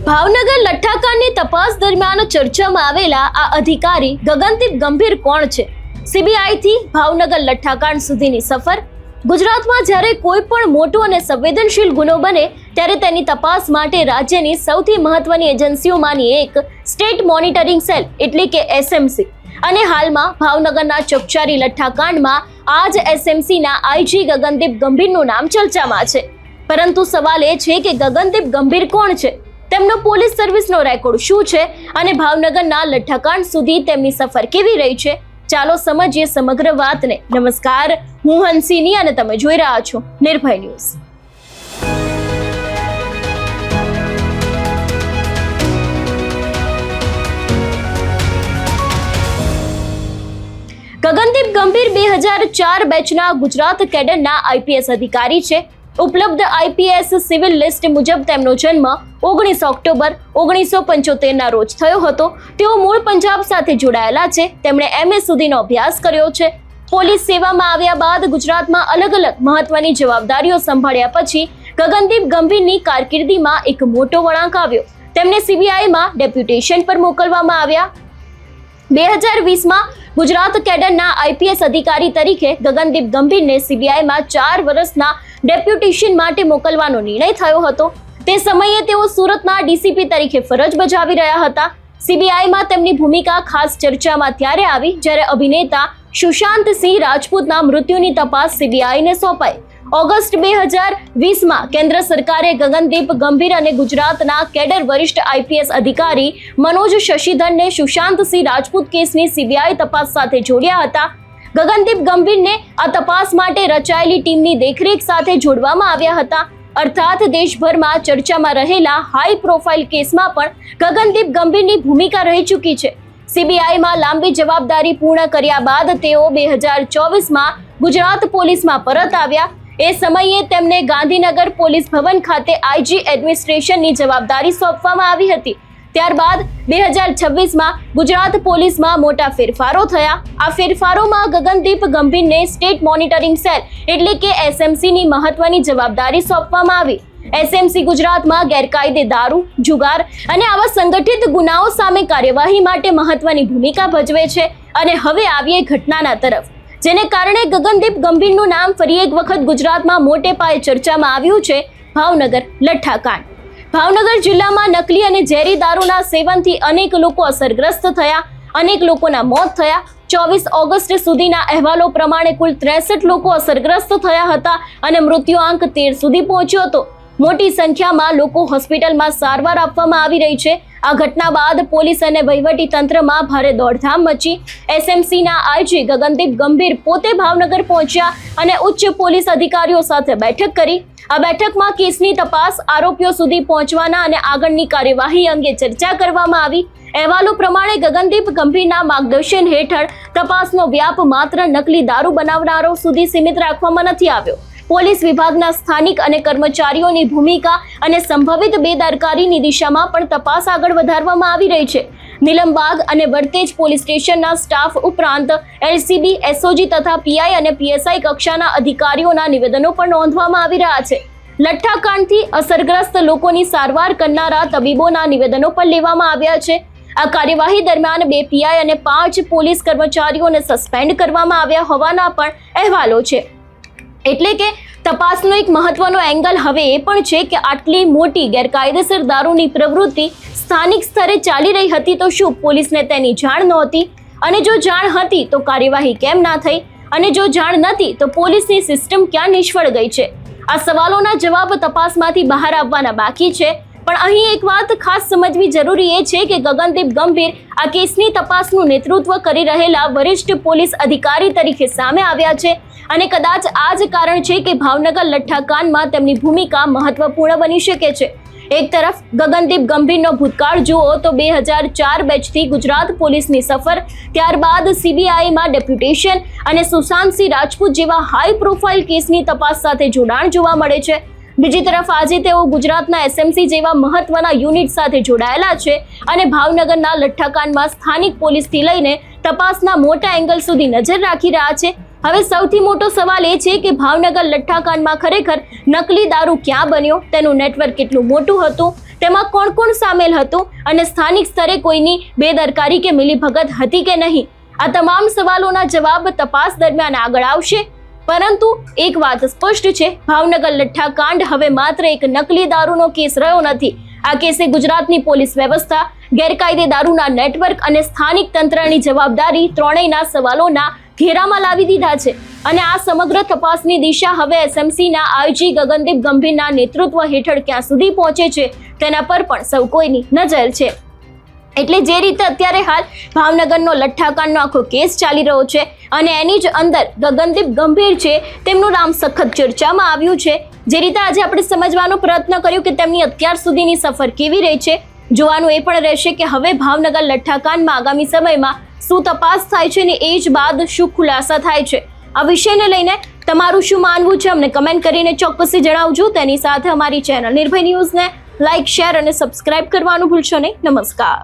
ભાવનગર લઠ્ઠાકાંડની તપાસ દરમિયાન ચર્ચામાં આવેલા આ અધિકારી ગગનદીપ ગંભીર કોણ છે? સીબીઆઈથી ભાવનગર લઠ્ઠાકાંડ સુધીની સફર. ગુજરાતમાં જ્યારે કોઈ પણ મોટો અને સંવેદનશીલ ગુનો બને ત્યારે તેની તપાસ માટે રાજ્યની સૌથી મહત્વની એજન્સીઓમાંની એક સ્ટેટ મોનિટરિંગ સેલ એટલે કે એસએમસી અને હાલમાં ભાવનગરના ચકચારી લઠ્ઠાકાંડમાં આ જ એસએમસીના આઈજી ગગનદીપ ગંભીરનું નામ ચર્ચામાં છે. પરંતુ સવાલ એ છે કે ગગનદીપ ગંભીર કોણ છે, તેમનો પોલીસ સર્વિસનો રેકોર્ડ શું છે અને ભાવનગરના લઠ્ઠાકાંડ સુધી તેમની સફર કેવી રહી છે? ચાલો સમજીએ સમગ્ર વાતને. નમસ્કાર, હું હંસિની અને તમે જોઈ રહ્યા છો નિર્ભય ન્યૂઝ. ગગનદીપ ગંભીર 2004 બેચના ગુજરાત કેડરના આઈપીએસ અધિકારી છે. ઉપલબ્ધ આઈપીએસ સિવિલ લિસ્ટ મુજબ તેમનો જન્મ 19 ઓક્ટોબર 1975 ના રોજ થયો હતો. તેઓ મૂળ પંજાબ સાથે જોડાયેલા છે. તેમણે MA સુધીનો અભ્યાસ કર્યો છે. પોલીસ સેવામાં આવ્યા બાદ ગુજરાતમાં અલગ અલગ મહત્વની જવાબદારીઓ સંભાળ્યા પછી ગગનદીપ ગંભીરની કારકિર્દીમાં એક મોટો વળાંક આવ્યો. તેમને સીબીઆઈમાં ડેપ્યુટેશન પર મોકલવામાં આવ્યા. 2020માં ગુજરાત કેડરના આઈપીએસ અધિકારી તરીકે ગગનદીપ ગંભીરને સીબીઆઈમાં 4 વર્ષના ડેપ્યુટેશન માટે મોકલવાનો નિર્ણય થયો હતો. તે સમયે તેઓ સુરતના ડીસીપી તરીકે ફરજ બજાવી રહ્યા હતા. સીબીઆઈમાં તેમની ભૂમિકા ખાસ ચર્ચામાં ત્યારે આવી જ્યારે અભિનેતા સુશાંત સિંહ રાજપૂતના મૃત્યુની તપાસ સીબીઆઈને સોંપાઈ. ઓગસ્ટ 2020માં કેન્દ્ર સરકારે ગગનદીપ ગંભીર અને ગુજરાતના કેડર વરિષ્ઠ આઈપીએસ અધિકારી મનોજ શશિધરને સુશાંત સિંહ રાજપૂત કેસની સીબીઆઈ તપાસ સાથે જોડ્યા હતા. ગગનદીપ ગંભીરને આ તપાસ માટે રચાયેલી ટીમની દેખરેખ સાથે જોડવામાં આવ્યા હતા. અર્થાત દેશભરમાં ચર્ચામાં રહેલા હાઈ પ્રોફાઇલ કેસમાં પણ ગગનદીપ ગંભીરની ભૂમિકા રહી ચૂકી છે. સીબીઆઈમાં લાંબી જવાબદારી પૂર્ણ કર્યા બાદ તેઓ 2024માં ગુજરાત પોલીસમાં પરત આવ્યા. એ સમયે તેમને ગાંધીનગર પોલીસ ભવન ખાતે આઈજી એડમિનિસ્ટ્રેશનની જવાબદારી સોંપવામાં આવી હતી. ત્યારબાદ 2026માં ગુજરાત પોલીસમાં મોટા ફેરફારો થયા. આ ફેરફારોમાં ગગનદીપ ગંભીરને સ્ટેટ મોનિટરિંગ સેલ એટલે કે એસએમસીની મહત્વની જવાબદારી સોંપવામાં આવી. એસએમસી ગુજરાતમાં ગેરકાયદે દારૂ, જુગાર અને આવા સંગઠિત ગુનાઓ સામે કાર્યવાહી માટે મહત્વની ભૂમિકા ભજવે છે. અને હવે આવીએ ઘટનાના તરફ, જેને કારણે ગગનદીપ ગંભીરનું નામ ફરી એક વખત ગુજરાતમાં મોટે પાયે ચર્ચામાં આવ્યું છે. ભાવનગર લઠ્ઠાકાંડ. ભાવનગર જિલ્લામાં નકલી અને ઝેરી દારૂના સેવનથી અનેક લોકો અસરગ્રસ્ત થયા. અનેક લોકોના મોત થયા. 24 ઓગસ્ટ સુધીના અહેવાલો પ્રમાણે કુલ 63 લોકો અસરગ્રસ્ત થયા હતા અને મૃત્યુઆંક 13 સુધી પહોંચ્યો હતો. મોટી સંખ્યામાં લોકો હોસ્પિટલમાં સારવાર આપવામાં આવી રહી છે. આ ઘટના બાદ પોલીસ અને વહીવટી તંત્રમાં ભારે દોડધામ મચી. એસએમસીના આઈજી ગગનદીપ ગંભીર પોતે ભાવનગર પહોંચ્યા અને ઉચ્ચ પોલીસ અધિકારીઓ સાથે બેઠક કરી. આ બેઠકમાં કેસની તપાસ, આરોપીઓ સુધી પહોંચવાના અને આગળની કાર્યવાહી અંગે ચર્ચા કરવામાં આવી. અહેવાલો પ્રમાણે ગગનદીપ ગંભીરના માર્ગદર્શન હેઠળ તપાસનો વ્યાપ માત્ર નકલી દારૂ બનાવનારો સુધી સીમિત રાખવામાં નથી આવ્યો. પોલીસ વિભાગના સ્થાનિક અને કર્મચારીઓની ભૂમિકા અને સંભવિત બેદરકારીની દિશામાં પણ તપાસ આગળ વધારવામાં આવી રહી છે. નીલમબાગ અને વરતેજ પોલીસ સ્ટેશનના સ્ટાફ ઉપરાંત એલસીબી, એસઓજી તથા પીઆઈ અને પીએસઆઈ કક્ષાના અધિકારીઓના નિવેદનો પણ નોંધવામાં આવી રહ્યા છે. લઠ્ઠાકાંડથી અસરગ્રસ્ત લોકોની સારવાર કરનારા તબીબોના નિવેદનો પણ લેવામાં આવ્યા છે. આ કાર્યવાહી દરમિયાન 2 પીઆઈ અને 5 પોલીસ કર્મચારીઓને સસ્પેન્ડ કરવામાં આવ્યા હોવાના પણ અહેવાલો છે. એટલે કે તપાસનો એક મહત્વનો એંગલ હવે એ પણ છે કે આટલી મોટી ગેરકાયદેસર દારૂની પ્રવૃત્તિ સ્થાનિક સ્તરે ચાલી રહી હતી તો શું પોલીસને તેની જાણ નહોતી? અને જો જાણ હતી તો કાર્યવાહી કેમ ના થઈ? અને જો જાણ નથી તો પોલીસની સિસ્ટમ ક્યાં નિષ્ફળ ગઈ છે? આ સવાલોના જવાબ તપાસમાંથી બહાર આવવાના બાકી છે. પણ અહીં એક વાત ખાસ સમજવી જરૂરી એ છે કે ગગનદીપ ગંભીર આ કેસની તપાસનું નેતૃત્વ કરી રહેલા વરિષ્ઠ પોલીસ અધિકારી તરીકે સામે આવ્યા છે. અને કદાચ આ જ કારણ છે કે ભાવનગર લઠ્ઠાકાંડમાં તેમની ભૂમિકા મહત્વપૂર્ણ બની શકે છે. એક તરફ ગગનદીપ ગંભીરનો ભૂતકાળ જુઓ તો 2004 બેચથી ગુજરાત પોલીસની સફર, ત્યારબાદ સીબીઆઈમાં ડેપ્યુટેશન અને સુશાંત સિંહ રાજપૂત જેવા હાઈ પ્રોફાઇલ કેસની તપાસ સાથે જોડાણ જોવા મળે છે. બીજી તરફ આજે તેઓ ગુજરાતના એસએમસી જેવા મહત્વના યુનિટ સાથે જોડાયેલા છે અને ભાવનગરના લઠ્ઠાકાંડમાં સ્થાનિક પોલીસથી લઈને તપાસના મોટા એંગલ સુધી નજર રાખી રહ્યા છે. હવે સૌથી મોટો સવાલ એ છે કે ભાવનગર લઠ્ઠાકાંડમાં ખરેખર નકલી દારૂ ક્યાં બન્યો, તેનું નેટવર્ક કેટલું મોટું હતું, તેમાં કોણ કોણ સામેલ હતું અને સ્થાનિક સ્તરે કોઈની બેદરકારી કે મિલીભગત હતી કે નહીં, આ તમામ સવાલોના જવાબ તપાસ દરમિયાન આગળ આવશે. પરંતુ એક વાત સ્પષ્ટ છે, ભાવનગર લઠ્ઠાકાંડ હવે માત્ર એક નકલી દારૂનો કેસ રહ્યો નથી. આ કેસે ગુજરાતની પોલીસ વ્યવસ્થા, ગેરકાયદે દારૂના નેટવર્ક અને સ્થાનિક તંત્રની જવાબદારી ત્રણેયના સવાલોના ઘેરામાં લાવી દીધા છે. અને આ સમગ્ર તપાસની દિશા હવે એસએમસીના આઈજી ગગનદીપ ગંભીરના નેતૃત્વ હેઠળ ક્યાં સુધી પહોંચે છે તેના પર પણ સૌ કોઈની નજર છે. એટલે જે રીતે અત્યારે હાલ ભાવનગરનો લઠ્ઠાકાંડનો આખો કેસ ચાલી રહ્યો છે અને એની જ અંદર ગગનદીપ ગંભીર છે, તેમનું નામ સખત ચર્ચામાં આવ્યું છે. જે રીતે આજે આપણે સમજવાનો પ્રયત્ન કર્યો કે તેમની અત્યાર સુધીની સફર કેવી રહી છે, જોવાનું એ પણ રહેશે કે હવે ભાવનગર લઠ્ઠાકાંડમાં આગામી સમયમાં શું તપાસ થાય છે અને એ જ બાદ શું ખુલાસા થાય છે. આ વિષયને લઈને તમારું શું માનવું છે અમને કમેન્ટ કરીને ચોક્કસથી જણાવજો. તેની સાથે અમારી ચેનલ નિર્ભય ન્યૂઝને લાઇક, શેર અને સબસ્ક્રાઇબ કરવાનું ભૂલશો નહીં. નમસ્કાર.